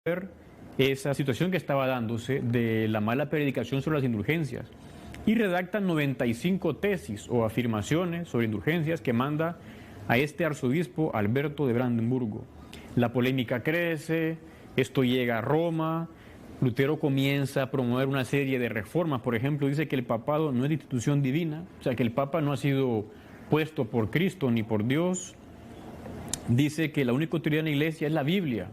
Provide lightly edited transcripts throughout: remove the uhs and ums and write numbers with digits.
ver esa situación que estaba dándose de la mala predicación sobre las indulgencias y redacta 95 tesis o afirmaciones sobre indulgencias que manda a este arzobispo Alberto de Brandenburgo. La polémica crece, esto llega a Roma, Lutero comienza a promover una serie de reformas, por ejemplo, dice que el papado no es de institución divina, o sea que el papa no ha sido puesto por Cristo ni por Dios, dice que la única autoridad en la iglesia es la Biblia.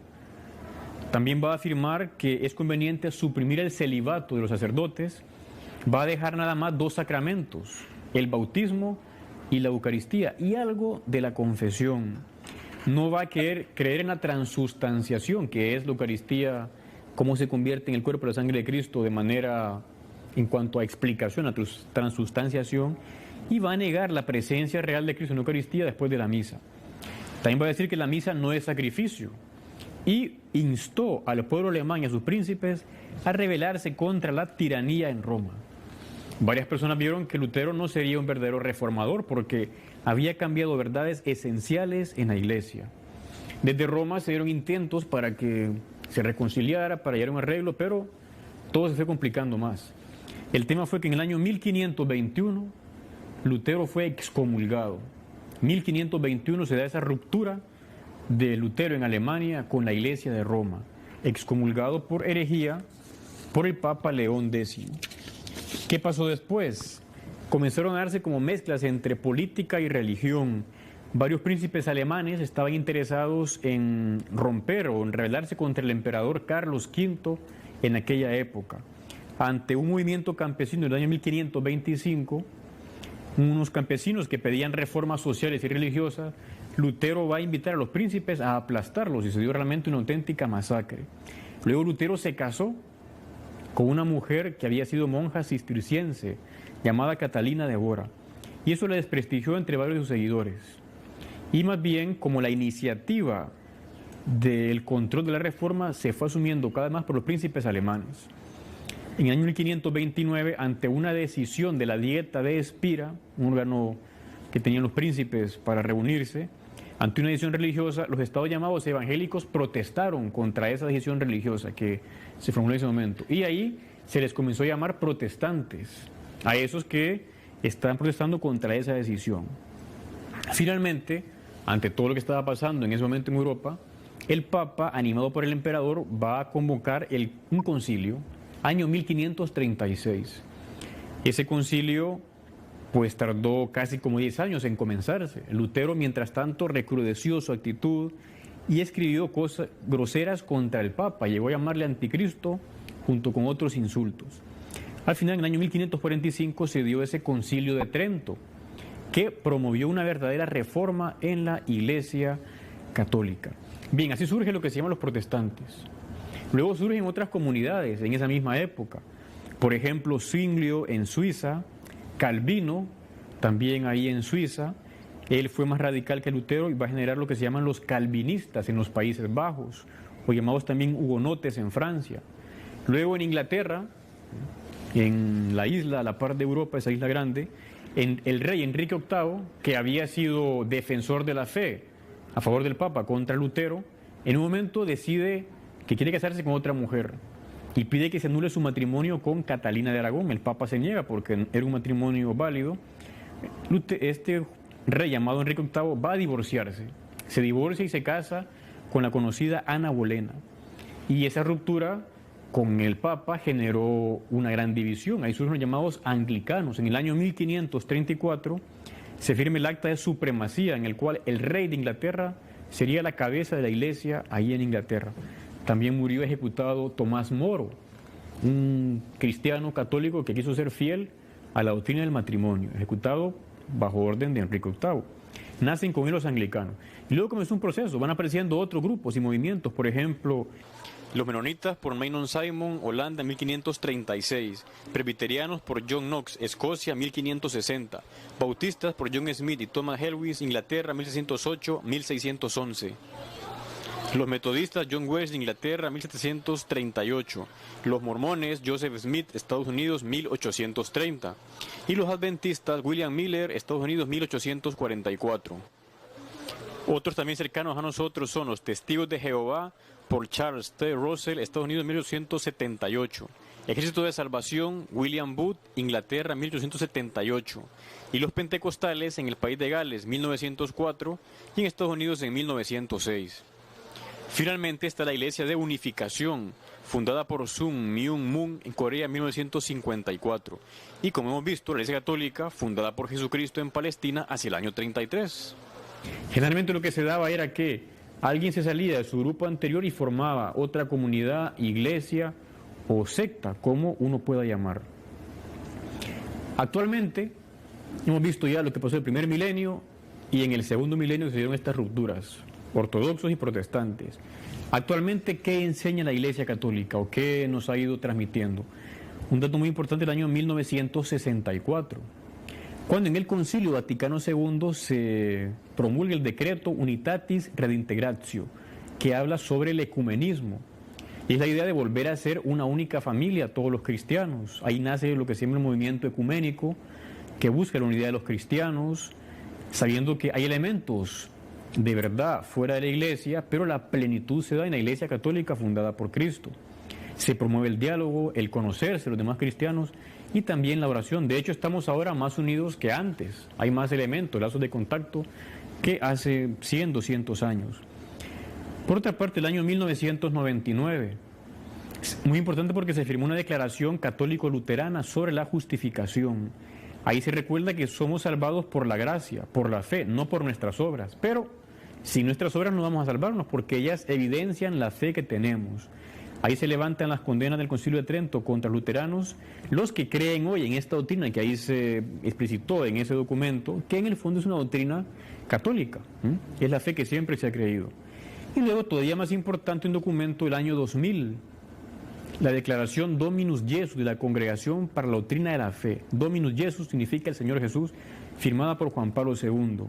También va a afirmar que es conveniente suprimir el celibato de los sacerdotes, va a dejar nada más 2 sacramentos, el bautismo y la Eucaristía, y algo de la confesión. No va a creer en la transustanciación, que es la Eucaristía, cómo se convierte en el cuerpo y la sangre de Cristo de manera, en cuanto a explicación, la transustanciación, y va a negar la presencia real de Cristo en la Eucaristía después de la misa. También va a decir que la misa no es sacrificio, y instó al pueblo alemán y a sus príncipes a rebelarse contra la tiranía en Roma. Varias personas vieron que Lutero no sería un verdadero reformador porque había cambiado verdades esenciales en la iglesia. Desde Roma se dieron intentos para que se reconciliara, para llegar a un arreglo, pero todo se fue complicando más. El tema fue que en el año 1521 Lutero fue excomulgado. 1521 se da esa ruptura de Lutero en Alemania con la iglesia de Roma, excomulgado por herejía por el Papa León X. ¿Qué pasó después? Comenzaron a darse como mezclas entre política y religión. Varios príncipes alemanes estaban interesados en romper o en rebelarse contra el emperador Carlos V en aquella época. Ante un movimiento campesino del año 1525, unos campesinos que pedían reformas sociales y religiosas, Lutero va a invitar a los príncipes a aplastarlos y se dio realmente una auténtica masacre. Luego Lutero se casó con una mujer que había sido monja cisterciense llamada Catalina de Bora, y eso le desprestigió entre varios de sus seguidores. Y más bien, como la iniciativa del control de la reforma se fue asumiendo cada vez más por los príncipes alemanes. En el año 1529, ante una decisión de la Dieta de Espira, un órgano que tenían los príncipes para reunirse, ante una decisión religiosa, los estados llamados evangélicos protestaron contra esa decisión religiosa que se formuló en ese momento. Y ahí se les comenzó a llamar protestantes, a esos que estaban protestando contra esa decisión. Finalmente, ante todo lo que estaba pasando en ese momento en Europa, el Papa, animado por el emperador, va a convocar un concilio, año 1536. Ese concilio pues tardó casi como 10 años en comenzarse. Lutero, mientras tanto, recrudeció su actitud y escribió cosas groseras contra el Papa. Llegó a llamarle anticristo junto con otros insultos. Al final, en el año 1545, se dio ese concilio de Trento, que promovió una verdadera reforma en la Iglesia católica. Bien, así surge lo que se llaman los protestantes. Luego surgen otras comunidades en esa misma época. Por ejemplo, Zwinglio en Suiza, Calvino, también ahí en Suiza. Él fue más radical que Lutero y va a generar lo que se llaman los calvinistas en los Países Bajos, o llamados también hugonotes en Francia. Luego en Inglaterra, en la isla, a la par de Europa, esa isla grande, el rey Enrique VIII, que había sido defensor de la fe a favor del Papa contra Lutero, en un momento decide que quiere casarse con otra mujer y pide que se anule su matrimonio con Catalina de Aragón. El Papa se niega porque era un matrimonio válido. Este rey llamado Enrique VIII va a divorciarse. Se divorcia y se casa con la conocida Ana Bolena. Y esa ruptura con el Papa generó una gran división. Ahí surgen los llamados anglicanos. En el año 1534 se firma el acta de supremacía en el cual el rey de Inglaterra sería la cabeza de la iglesia ahí en Inglaterra. También murió ejecutado Tomás Moro, un cristiano católico que quiso ser fiel a la doctrina del matrimonio, ejecutado bajo orden de Enrique VIII. Nacen con él los anglicanos. Y luego comenzó un proceso, van apareciendo otros grupos y movimientos, por ejemplo, los menonitas por Maynard Simon, Holanda, 1536. Presbiterianos por John Knox, Escocia, 1560. Bautistas por John Smith y Thomas Helwys, Inglaterra, 1608-1611. Los metodistas John Wesley, Inglaterra, 1738. Los mormones Joseph Smith, Estados Unidos, 1830. Y los adventistas William Miller, Estados Unidos, 1844. Otros también cercanos a nosotros son los testigos de Jehová por Charles T. Russell, Estados Unidos, 1878. Ejército de Salvación, William Booth, Inglaterra, 1878. Y los Pentecostales en el país de Gales, 1904, y en Estados Unidos en 1906. Finalmente está la Iglesia de Unificación, fundada por Sun Myung Moon en Corea en 1954. Y como hemos visto, la Iglesia Católica, fundada por Jesucristo en Palestina hacia el año 33. Generalmente lo que se daba era que alguien se salía de su grupo anterior y formaba otra comunidad, iglesia o secta, como uno pueda llamar. Actualmente hemos visto ya lo que pasó en el primer milenio y en el segundo milenio se dieron estas rupturas, ortodoxos y protestantes. Actualmente, ¿qué enseña la Iglesia Católica o qué nos ha ido transmitiendo? Un dato muy importante del año 1964, cuando en el Concilio Vaticano II se promulga el decreto Unitatis Redintegratio, que habla sobre el ecumenismo. Y es la idea de volver a ser una única familia, todos los cristianos. Ahí nace lo que se llama el movimiento ecuménico, que busca la unidad de los cristianos, sabiendo que hay elementos de verdad fuera de la iglesia, pero la plenitud se da en la Iglesia Católica fundada por Cristo. Se promueve el diálogo, el conocerse los demás cristianos y también la oración. De hecho, estamos ahora más unidos que antes. Hay más elementos, lazos de contacto que hace 100, 200 años. Por otra parte, el año 1999, muy importante porque se firmó una declaración católico-luterana sobre la justificación. Ahí se recuerda que somos salvados por la gracia, por la fe, no por nuestras obras. Pero sin nuestras obras no vamos a salvarnos porque ellas evidencian la fe que tenemos. Ahí se levantan las condenas del Concilio de Trento contra luteranos, los que creen hoy en esta doctrina que ahí se explicitó en ese documento, que en el fondo es una doctrina católica, es la fe que siempre se ha creído. Y luego, todavía más importante, un documento del año 2000, la declaración Dominus Jesus de la Congregación para la Doctrina de la Fe. Dominus Jesus significa el Señor Jesús, firmada por Juan Pablo II.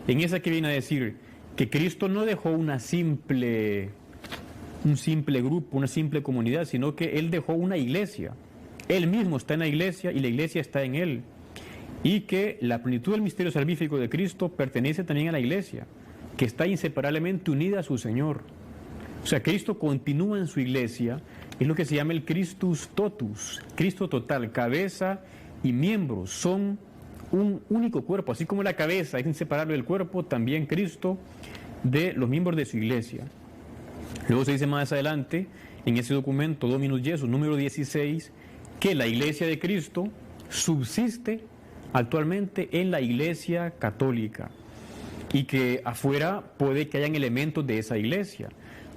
En esa que viene a decir que Cristo no dejó un simple grupo, una simple comunidad, sino que Él dejó una iglesia. Él mismo está en la iglesia y la iglesia está en Él. Y que la plenitud del misterio salvífico de Cristo pertenece también a la iglesia, que está inseparablemente unida a su Señor. O sea, Cristo continúa en su iglesia, es lo que se llama el Christus totus, Cristo total, cabeza y miembros son un único cuerpo, así como la cabeza es inseparable del cuerpo, también Cristo de los miembros de su iglesia. Luego se dice más adelante, en ese documento Dominus Jesus, número 16, que la iglesia de Cristo subsiste actualmente en la iglesia católica y que afuera puede que hayan elementos de esa iglesia.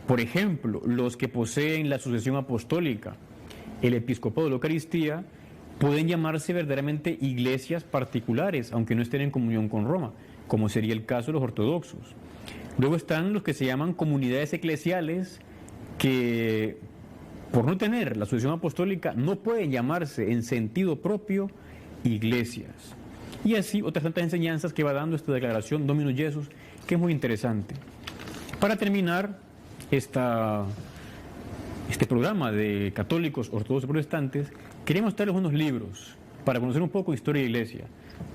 Por ejemplo, los que poseen la sucesión apostólica, el episcopado de la Eucaristía, pueden llamarse verdaderamente iglesias particulares, aunque no estén en comunión con Roma, como sería el caso de los ortodoxos. Luego están los que se llaman comunidades eclesiales, que por no tener la sucesión apostólica no pueden llamarse en sentido propio iglesias. Y así otras tantas enseñanzas que va dando esta declaración Dominus Jesus, que es muy interesante. Para terminar este programa de católicos, ortodoxos y protestantes, queremos traerles unos libros para conocer un poco de historia de la iglesia.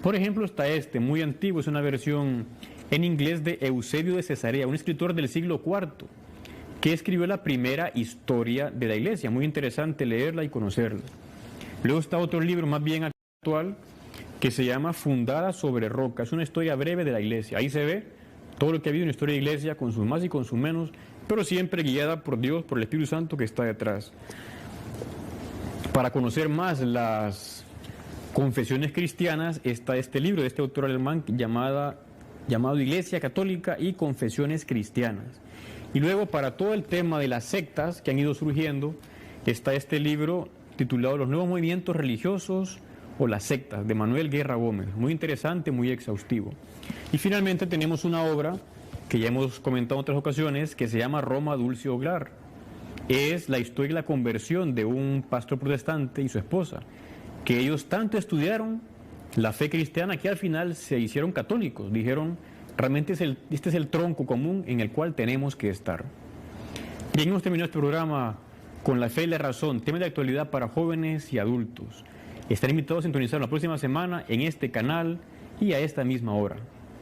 Por ejemplo, está muy antiguo, es una versión en inglés de Eusebio de Cesarea, un escritor del siglo IV, que escribió la primera historia de la iglesia. Muy interesante leerla y conocerla. Luego está otro libro más bien actual que se llama Fundada sobre Roca. Es una historia breve de la iglesia. Ahí se ve todo lo que ha habido en la historia de la iglesia, con sus más y con sus menos, pero siempre guiada por Dios, por el Espíritu Santo que está detrás. Para conocer más las confesiones cristianas está este libro de este autor alemán llamado Iglesia Católica y Confesiones Cristianas. Y luego, para todo el tema de las sectas que han ido surgiendo, está este libro titulado Los nuevos movimientos religiosos o las sectas, de Manuel Guerra Gómez. Muy interesante, muy exhaustivo. Y finalmente tenemos una obra que ya hemos comentado en otras ocasiones, que se llama Roma Dulce Hogar. Es la historia de la conversión de un pastor protestante y su esposa, que ellos tanto estudiaron la fe cristiana que al final se hicieron católicos. Dijeron, realmente este es el tronco común en el cual tenemos que estar. Bien, hemos terminado este programa con la fe y la razón, tema de actualidad para jóvenes y adultos. Están invitados a sintonizar la próxima semana en este canal y a esta misma hora.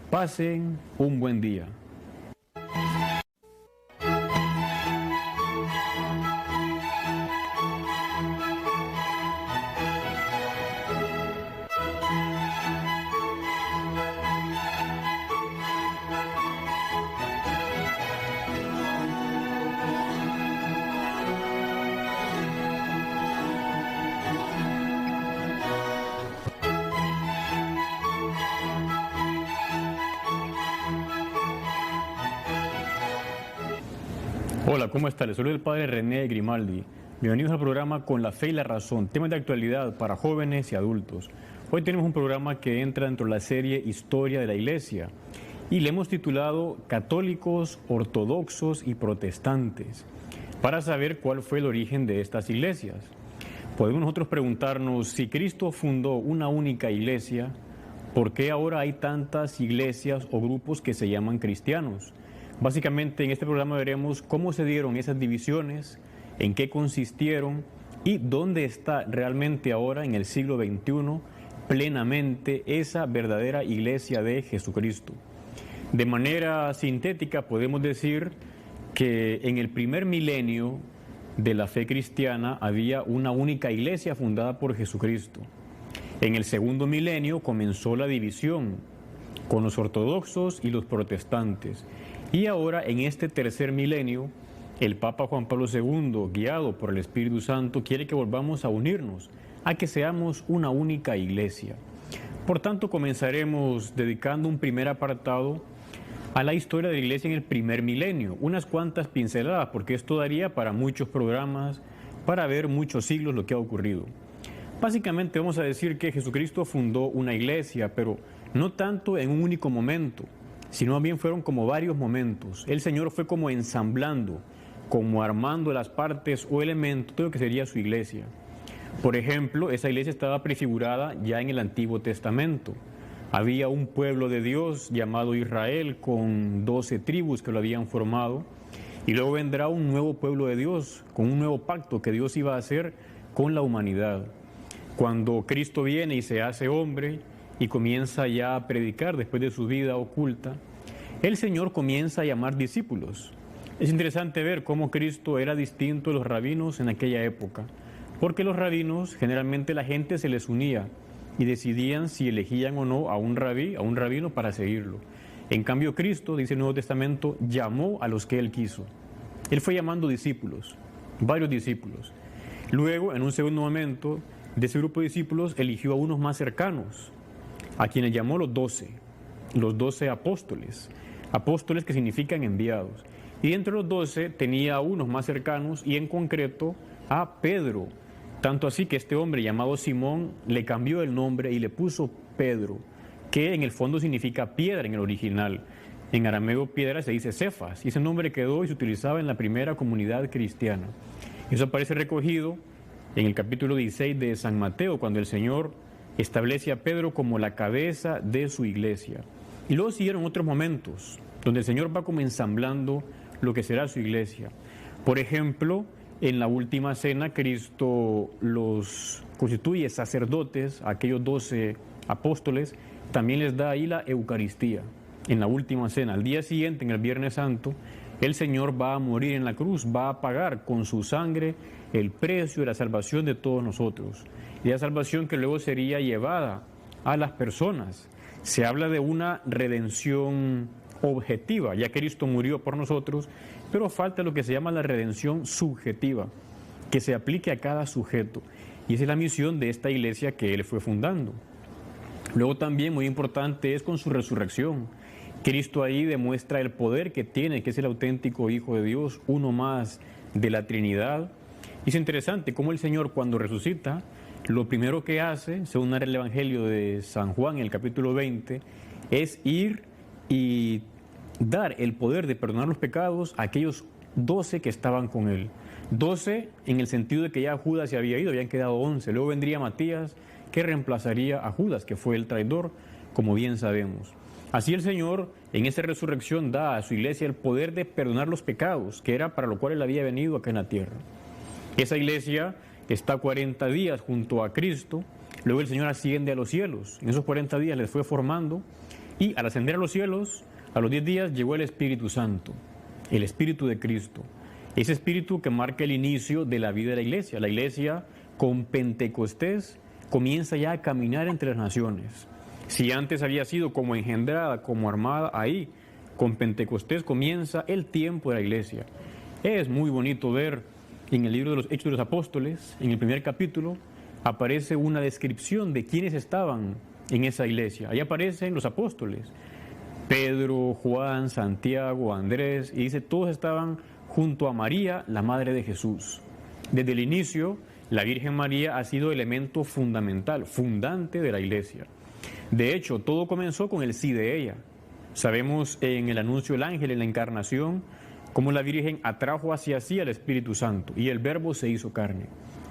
Pasen un buen día. Hola, ¿cómo está? Les saluda el padre René Grimaldi. Bienvenidos al programa Con la Fe y la Razón, temas de actualidad para jóvenes y adultos. Hoy tenemos un programa que entra dentro de la serie Historia de la Iglesia y le hemos titulado Católicos, Ortodoxos y Protestantes, para saber cuál fue el origen de estas iglesias. Podemos nosotros preguntarnos, si Cristo fundó una única iglesia, ¿por qué ahora hay tantas iglesias o grupos que se llaman cristianos? Básicamente en este programa veremos cómo se dieron esas divisiones, en qué consistieron y dónde está realmente ahora en el siglo XXI plenamente esa verdadera iglesia de Jesucristo. De manera sintética podemos decir que en el primer milenio de la fe cristiana había una única iglesia fundada por Jesucristo. En el segundo milenio comenzó la división con los ortodoxos y los protestantes. Y ahora en este tercer milenio, el Papa Juan Pablo II, guiado por el Espíritu Santo, quiere que volvamos a unirnos, a que seamos una única iglesia. Por tanto, comenzaremos dedicando un primer apartado a la historia de la iglesia en el primer milenio, unas cuantas pinceladas, porque esto daría para muchos programas, para ver muchos siglos lo que ha ocurrido. Básicamente vamos a decir que Jesucristo fundó una iglesia, pero no tanto en un único momento, sino bien fueron como varios momentos. El Señor fue como ensamblando, como armando las partes o elementos de lo que sería su iglesia. Por ejemplo, esa iglesia estaba prefigurada ya en el Antiguo Testamento. Había un pueblo de Dios llamado Israel con 12 tribus que lo habían formado, y luego vendrá un nuevo pueblo de Dios con un nuevo pacto que Dios iba a hacer con la humanidad. Cuando Cristo viene y se hace hombre y comienza ya a predicar después de su vida oculta, el Señor comienza a llamar discípulos. Es interesante ver cómo Cristo era distinto de los rabinos en aquella época, porque los rabinos, generalmente la gente se les unía y decidían si elegían o no a un rabino para seguirlo. En cambio, Cristo, dice el Nuevo Testamento, llamó a los que Él quiso. Él fue llamando discípulos, varios discípulos. Luego, en un segundo momento, de ese grupo de discípulos, eligió a unos más cercanos, a quienes llamó los 12 apóstoles, apóstoles que significan enviados. Y entre los 12 tenía a unos más cercanos y en concreto a Pedro. Tanto así que este hombre llamado Simón le cambió el nombre y le puso Pedro, que en el fondo significa piedra en el original. En arameo piedra se dice Cefas, y ese nombre quedó y se utilizaba en la primera comunidad cristiana. Eso aparece recogido en el capítulo 16 de San Mateo, cuando el Señor establece a Pedro como la cabeza de su iglesia. Y luego siguieron otros momentos, donde el Señor va como ensamblando lo que será su iglesia. Por ejemplo, en la última cena, Cristo los constituye sacerdotes, a aquellos 12 apóstoles, también les da ahí la Eucaristía, en la última cena. Al día siguiente, en el Viernes Santo, el Señor va a morir en la cruz, va a pagar con su sangre el precio de la salvación de todos nosotros. Y la salvación que luego sería llevada a las personas. Se habla de una redención objetiva, ya Cristo murió por nosotros, pero falta lo que se llama la redención subjetiva, que se aplique a cada sujeto. Y esa es la misión de esta iglesia que Él fue fundando. Luego también, muy importante, es con su resurrección. Cristo ahí demuestra el poder que tiene, que es el auténtico Hijo de Dios, uno más de la Trinidad. Y es interesante cómo el Señor, cuando resucita, lo primero que hace, según el Evangelio de San Juan, en el capítulo 20, es ir y dar el poder de perdonar los pecados a aquellos 12 que estaban con Él. 12 en el sentido de que ya Judas se había ido, habían quedado 11. Luego vendría Matías, que reemplazaría a Judas, que fue el traidor, como bien sabemos. Así el Señor, en esa resurrección, da a su iglesia el poder de perdonar los pecados, que era para lo cual Él había venido acá en la tierra. Esa iglesia está 40 días junto a Cristo, luego el Señor asciende a los cielos. En esos 40 días les fue formando, y al ascender a los cielos, a los 10 días llegó el Espíritu Santo, el Espíritu de Cristo. Ese Espíritu que marca el inicio de la vida de la iglesia. La iglesia, con Pentecostés, comienza ya a caminar entre las naciones. Si antes había sido como engendrada, como armada, ahí, con Pentecostés comienza el tiempo de la iglesia. Es muy bonito ver en el libro de los Hechos de los Apóstoles, en el primer capítulo, aparece una descripción de quiénes estaban en esa iglesia. Ahí aparecen los apóstoles, Pedro, Juan, Santiago, Andrés, y dice, todos estaban junto a María, la Madre de Jesús. Desde el inicio, la Virgen María ha sido elemento fundamental, fundante de la Iglesia. De hecho, todo comenzó con el sí de ella. Sabemos en el anuncio del ángel, en la encarnación, cómo la Virgen atrajo hacia sí al Espíritu Santo y el Verbo se hizo carne.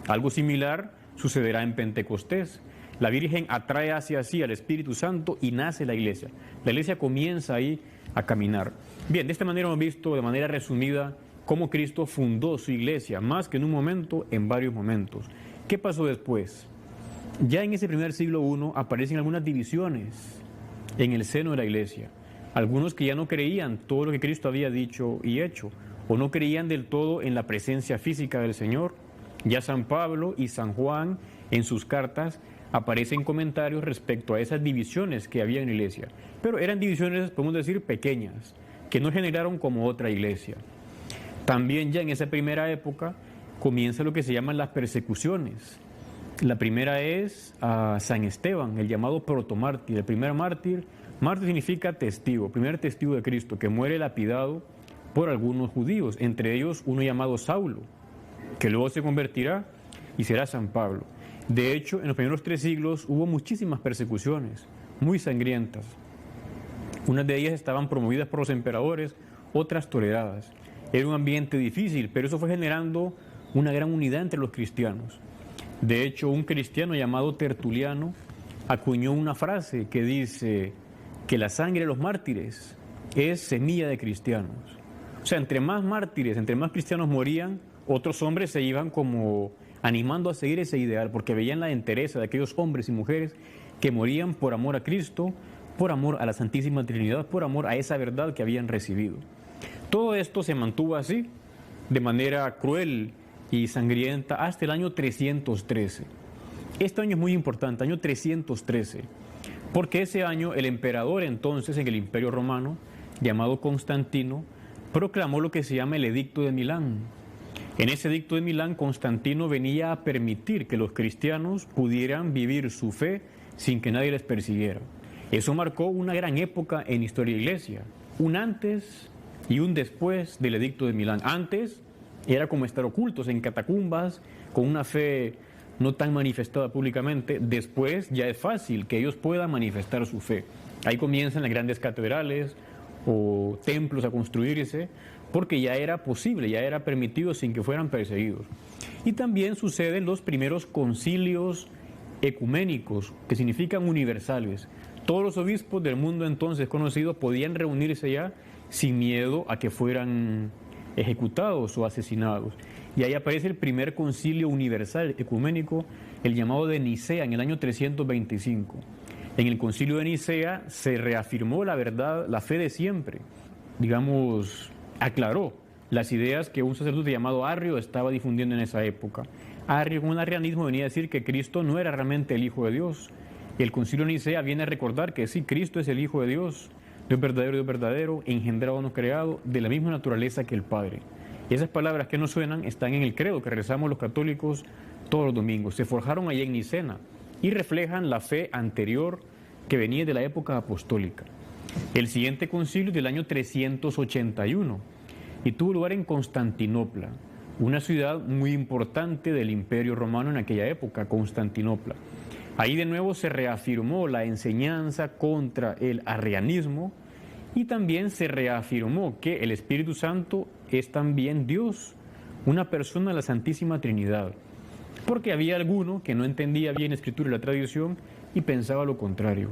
Algo similar sucederá en Pentecostés. La Virgen atrae hacia sí al Espíritu Santo y nace la Iglesia. La Iglesia comienza ahí a caminar. Bien, de esta manera hemos visto de manera resumida cómo Cristo fundó su Iglesia, más que en un momento, en varios momentos. ¿Qué pasó después? Ya en ese primer siglo I aparecen algunas divisiones en el seno de la Iglesia. Algunos que ya no creían todo lo que Cristo había dicho y hecho, o no creían del todo en la presencia física del Señor. Ya San Pablo y San Juan en sus cartas aparecen comentarios respecto a esas divisiones que había en la Iglesia. Pero eran divisiones, podemos decir, pequeñas, que no generaron como otra Iglesia. También ya en esa primera época comienza lo que se llaman las persecuciones. La primera es a San Esteban, el llamado protomártir, el primer mártir. Mártir significa testigo, primer testigo de Cristo, que muere lapidado por algunos judíos, entre ellos uno llamado Saulo, que luego se convertirá y será San Pablo. De hecho, en los primeros 3 siglos hubo muchísimas persecuciones, muy sangrientas. Unas de ellas estaban promovidas por los emperadores, otras toleradas. Era un ambiente difícil, pero eso fue generando una gran unidad entre los cristianos. De hecho, un cristiano llamado Tertuliano acuñó una frase que dice que la sangre de los mártires es semilla de cristianos. O sea, entre más mártires, entre más cristianos morían, otros hombres se iban como animando a seguir ese ideal, porque veían la entereza de aquellos hombres y mujeres que morían por amor a Cristo, por amor a la Santísima Trinidad, por amor a esa verdad que habían recibido. Todo esto se mantuvo así, de manera cruel y sangrienta, hasta el año 313. Este año es muy importante, año 313, porque ese año el emperador entonces en el Imperio Romano, llamado Constantino, proclamó lo que se llama el Edicto de Milán. En ese Edicto de Milán, Constantino venía a permitir que los cristianos pudieran vivir su fe sin que nadie les persiguiera. Eso marcó una gran época en la historia de la Iglesia, un antes y un después del Edicto de Milán. Antes era como estar ocultos en catacumbas, con una fe no tan manifestada públicamente. Después ya es fácil que ellos puedan manifestar su fe. Ahí comienzan las grandes catedrales o templos a construirse, porque ya era posible, ya era permitido sin que fueran perseguidos. Y también suceden los primeros concilios ecuménicos, que significan universales. Todos los obispos del mundo entonces conocido podían reunirse ya sin miedo a que fueran ejecutados o asesinados. Y ahí aparece el primer concilio universal ecuménico, el llamado de Nicea, en el año 325. En el concilio de Nicea se reafirmó la verdad, la fe de siempre. Digamos, aclaró las ideas que un sacerdote llamado Arrio estaba difundiendo en esa época. Arrio, con un arrianismo, venía a decir que Cristo no era realmente el Hijo de Dios. El concilio de Nicea viene a recordar que sí, Cristo es el Hijo de Dios verdadero, engendrado, no creado, de la misma naturaleza que el Padre. Y esas palabras que nos suenan están en el credo que rezamos los católicos todos los domingos. Se forjaron allá en Nicena y reflejan la fe anterior que venía de la época apostólica. El siguiente concilio es del año 381 y tuvo lugar en Constantinopla, una ciudad muy importante del Imperio Romano en aquella época, Constantinopla. Ahí de nuevo se reafirmó la enseñanza contra el arrianismo y también se reafirmó que el Espíritu Santo es también Dios, una persona de la Santísima Trinidad, porque había alguno que no entendía bien la Escritura y la tradición y pensaba lo contrario.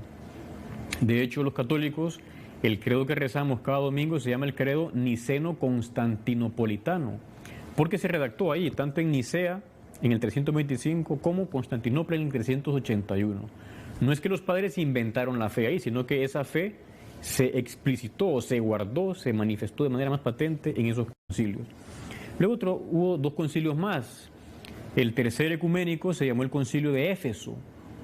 De hecho, los católicos, el credo que rezamos cada domingo se llama el credo niceno-constantinopolitano, porque se redactó ahí, tanto en Nicea, en el 325, como Constantinopla en el 381. No es que los padres inventaron la fe ahí, sino que esa fe se explicitó, se guardó, se manifestó de manera más patente en esos concilios. Luego hubo 2 concilios más. El tercer ecuménico se llamó el concilio de Éfeso,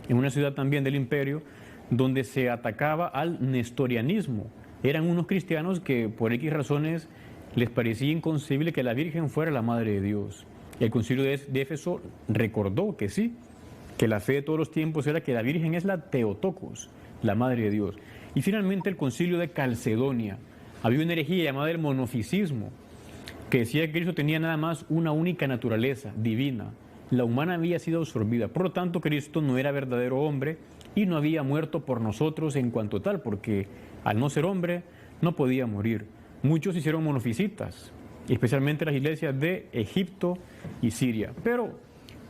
en una ciudad también del imperio, donde se atacaba al nestorianismo. Eran unos cristianos que por X razones les parecía inconcebible que la Virgen fuera la Madre de Dios. El concilio de Éfeso recordó que sí, que la fe de todos los tiempos era que la Virgen es la Theotokos, la Madre de Dios. Y finalmente el concilio de Calcedonia. Había una herejía llamada el monofisismo, que decía que Cristo tenía nada más una única naturaleza divina. La humana había sido absorbida. Por lo tanto, Cristo no era verdadero hombre y no había muerto por nosotros en cuanto tal, porque al no ser hombre no podía morir. Muchos hicieron monofisitas, especialmente las iglesias de Egipto y Siria. Pero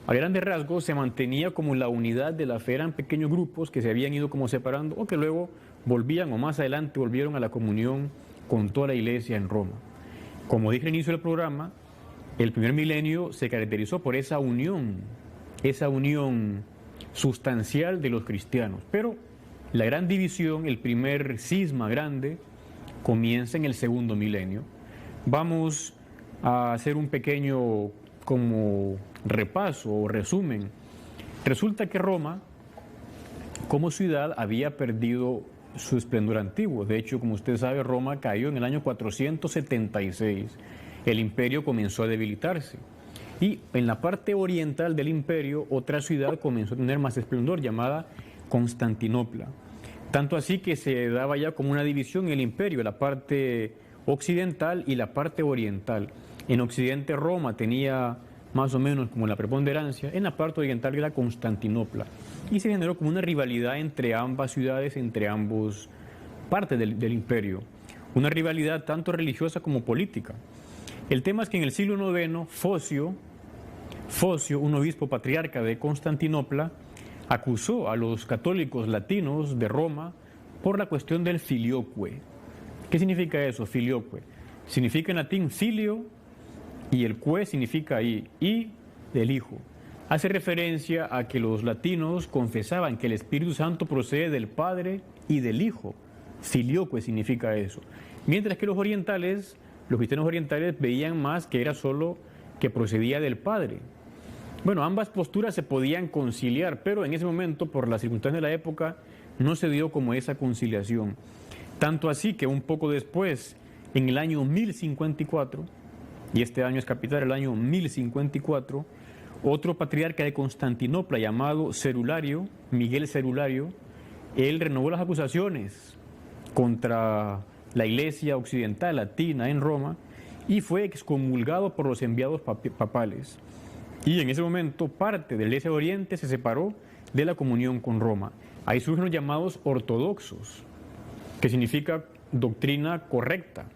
a grandes rasgos se mantenía como la unidad de la fe. Eran pequeños grupos que se habían ido como separando o que luego volvían o más adelante volvieron a la comunión con toda la iglesia en Roma. Como dije al inicio del programa, el primer milenio se caracterizó por esa unión sustancial de los cristianos. Pero la gran división, el primer cisma grande, comienza en el segundo milenio. Vamos a hacer un pequeño como repaso o resumen. Resulta que Roma, como ciudad, había perdido su esplendor antiguo. De hecho, como usted sabe, Roma cayó en el año 476. El imperio comenzó a debilitarse. Y en la parte oriental del imperio, otra ciudad comenzó a tener más esplendor, llamada Constantinopla. Tanto así que se daba ya como una división en el imperio, la parte occidental y la parte oriental. En Occidente Roma tenía más o menos como la preponderancia, en la parte oriental era Constantinopla. Y se generó como una rivalidad entre ambas ciudades, entre ambos partes del imperio. Una rivalidad tanto religiosa como política. El tema es que en el siglo IX, Focio, un obispo patriarca de Constantinopla, acusó a los católicos latinos de Roma por la cuestión del filioque. ¿Qué significa eso, filioque? Significa en latín filio y el que significa y del hijo. Hace referencia a que los latinos confesaban que el Espíritu Santo procede del Padre y del Hijo. Filioque significa eso. Mientras que los orientales, los cristianos orientales, veían más que era solo que procedía del Padre. Bueno, ambas posturas se podían conciliar, pero en ese momento, por las circunstancias de la época, no se dio como esa conciliación. Tanto así que un poco después, en el año 1054, y este año es capital, el año 1054, otro patriarca de Constantinopla llamado Cerulario, Miguel Cerulario, él renovó las acusaciones contra la iglesia occidental latina en Roma y fue excomulgado por los enviados papales. Y en ese momento parte de la iglesia de Oriente se separó de la comunión con Roma. Ahí surgen los llamados ortodoxos, que significa doctrina correcta.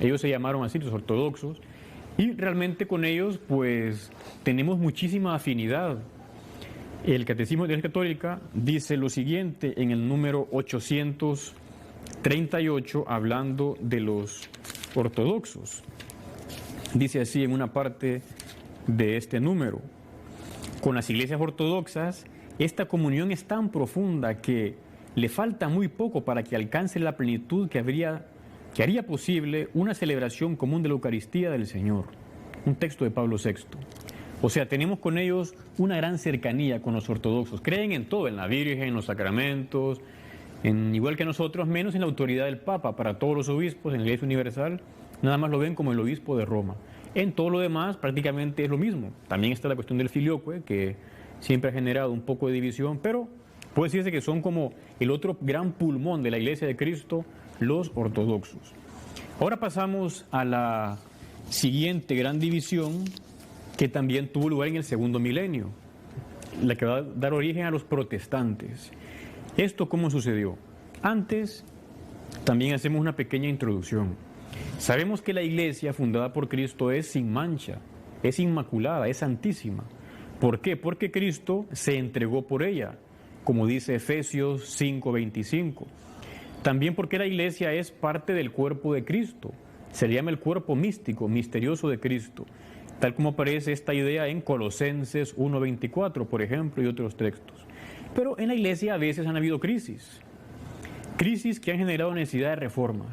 Ellos se llamaron así, los ortodoxos, y realmente con ellos pues tenemos muchísima afinidad. El Catecismo de la Iglesia Católica dice lo siguiente en el número 838, hablando de los ortodoxos. Dice así en una parte de este número: con las iglesias ortodoxas, esta comunión es tan profunda que le falta muy poco para que alcance la plenitud que haría posible una celebración común de la Eucaristía del Señor. Un texto de Pablo VI. O sea, tenemos con ellos una gran cercanía con los ortodoxos. Creen en todo, en la Virgen, en los sacramentos, igual que nosotros, menos en la autoridad del Papa. Para todos los obispos en la Iglesia Universal, nada más lo ven como el obispo de Roma. En todo lo demás prácticamente es lo mismo. También está la cuestión del filioque, que siempre ha generado un poco de división, pero puede decirse que son como el otro gran pulmón de la Iglesia de Cristo, los ortodoxos. Ahora pasamos a la siguiente gran división que también tuvo lugar en el segundo milenio, la que va a dar origen a los protestantes. ¿Esto cómo sucedió? Antes también hacemos una pequeña introducción. Sabemos que la iglesia fundada por Cristo es sin mancha, es inmaculada, es santísima. ¿Por qué? Porque Cristo se entregó por ella, como dice Efesios 5:25. También porque la iglesia es parte del cuerpo de Cristo. Se le llama el cuerpo místico, misterioso de Cristo, tal como aparece esta idea en Colosenses 1:24, por ejemplo, y otros textos. Pero en la iglesia a veces han habido crisis que han generado necesidad de reformas.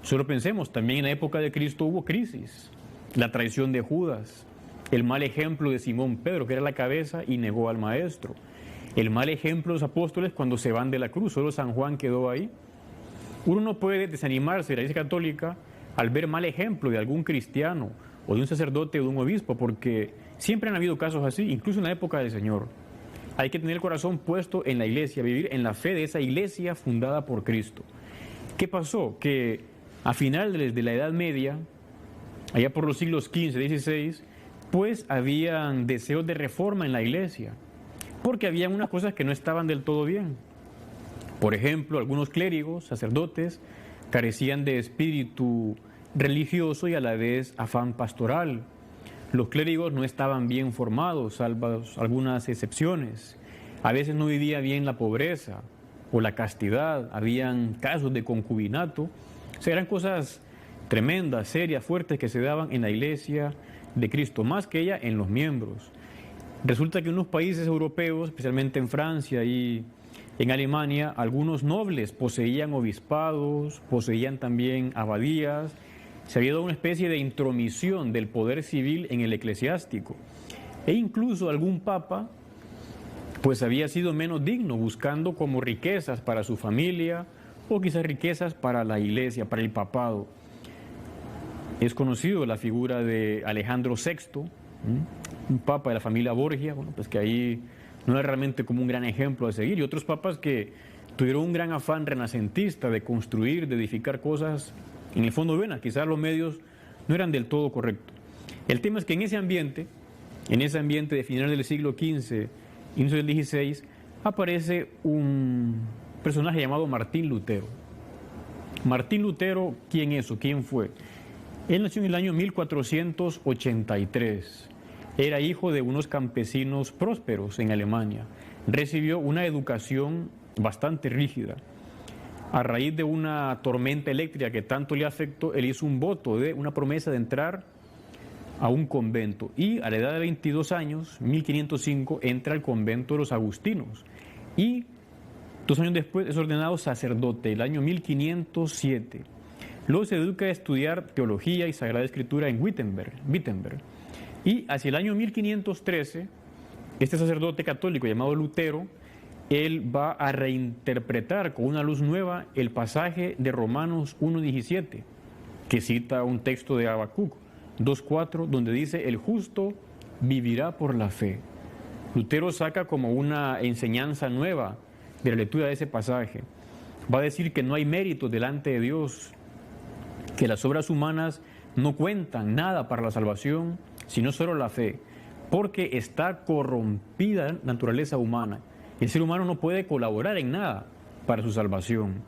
Solo pensemos, también en la época de Cristo hubo crisis, la traición de Judas, el mal ejemplo de Simón Pedro, que era la cabeza y negó al maestro, el mal ejemplo de los apóstoles cuando se van de la cruz, solo San Juan quedó ahí. Uno no puede desanimarse de la Iglesia Católica al ver mal ejemplo de algún cristiano o de un sacerdote o de un obispo, porque siempre han habido casos así, incluso en la época del Señor. Hay que tener el corazón puesto en la iglesia, vivir en la fe de esa iglesia fundada por Cristo. ¿Qué pasó? Que a finales de la Edad Media, allá por los siglos XV, XVI, pues habían deseos de reforma en la iglesia, porque había unas cosas que no estaban del todo bien. Por ejemplo, algunos clérigos, sacerdotes, carecían de espíritu religioso y a la vez afán pastoral. Los clérigos no estaban bien formados, salvo algunas excepciones. A veces no vivía bien la pobreza o la castidad, habían casos de concubinato. O sea, eran cosas tremendas, serias, fuertes que se daban en la iglesia de Cristo, más que ella en los miembros. Resulta que en unos países europeos, especialmente en Francia y en Alemania, algunos nobles poseían obispados, poseían también abadías. Se había dado una especie de intromisión del poder civil en el eclesiástico. E incluso algún papa pues había sido menos digno, buscando como riquezas para su familia o quizás riquezas para la iglesia, para el papado. Es conocido la figura de Alejandro VI, un papa de la familia Borgia, bueno, pues que ahí no es realmente como un gran ejemplo a seguir, y otros papas que tuvieron un gran afán renacentista de construir, de edificar cosas, en el fondo buenas, quizás los medios no eran del todo correctos. El tema es que en ese ambiente de finales del siglo XV, inicio del XVI, aparece un personaje llamado Martín Lutero. Martín Lutero, ¿quién es o quién fue? Él nació en el año 1483. Era hijo de unos campesinos prósperos en Alemania. Recibió una educación bastante rígida. A raíz de una tormenta eléctrica que tanto le afectó, él hizo un voto de una promesa de entrar a un convento. Y a la edad de 22 años, 1505, entra al convento de los agustinos. Y 2 años después es ordenado sacerdote, el año 1507. Luego se dedica a estudiar teología y Sagrada Escritura en Wittenberg. Y hacia el año 1513, este sacerdote católico llamado Lutero, él va a reinterpretar con una luz nueva el pasaje de Romanos 1:17, que cita un texto de Habacuc 2:4, donde dice: el justo vivirá por la fe. Lutero saca como una enseñanza nueva de la lectura de ese pasaje. Va a decir que no hay mérito delante de Dios, que las obras humanas no cuentan nada para la salvación, sino solo la fe, porque está corrompida la naturaleza humana. El ser humano no puede colaborar en nada para su salvación.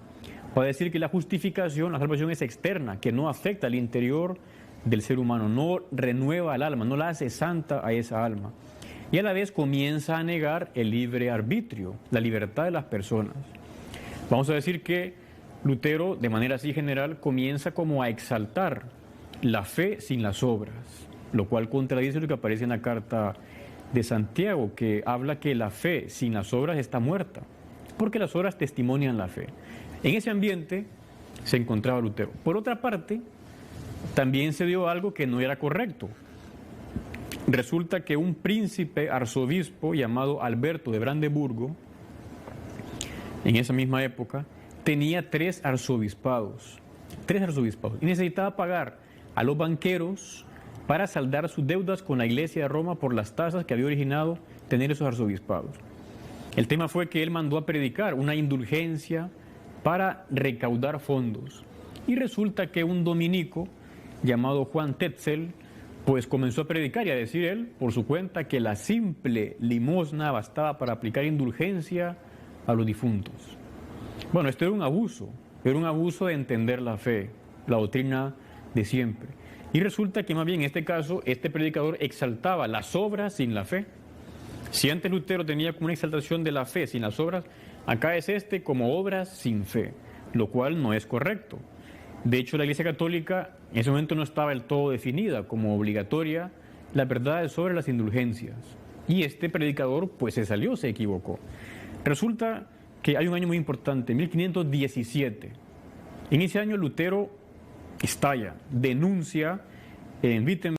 Va a decir que la justificación, la salvación es externa, que no afecta al interior del ser humano, no renueva al alma, no la hace santa a esa alma. Y a la vez comienza a negar el libre arbitrio, la libertad de las personas. Vamos a decir que Lutero, de manera así general, comienza como a exaltar la fe sin las obras, lo cual contradice lo que aparece en la carta de Santiago, que habla que la fe sin las obras está muerta, porque las obras testimonian la fe. En ese ambiente se encontraba Lutero. Por otra parte, también se dio algo que no era correcto. Resulta que un príncipe arzobispo llamado Alberto de Brandeburgo, en esa misma época, tenía 3 arzobispados, y necesitaba pagar a los banqueros para saldar sus deudas con la Iglesia de Roma por las tasas que había originado tener esos arzobispados. El tema fue que él mandó a predicar una indulgencia para recaudar fondos. Y resulta que un dominico llamado Juan Tetzel, pues comenzó a predicar y a decir él, por su cuenta, que la simple limosna bastaba para aplicar indulgencia a los difuntos. Bueno, esto era un abuso de entender la fe, la doctrina de siempre. Y resulta que más bien en este caso, este predicador exaltaba las obras sin la fe. Si antes Lutero tenía como una exaltación de la fe sin las obras, acá es como obras sin fe, lo cual no es correcto. De hecho, la Iglesia Católica en ese momento no estaba del todo definida como obligatoria la verdad sobre las indulgencias. Y este predicador pues se equivocó. Resulta que hay un año muy importante, 1517. En ese año Lutero estalla, denuncia en Wittenberg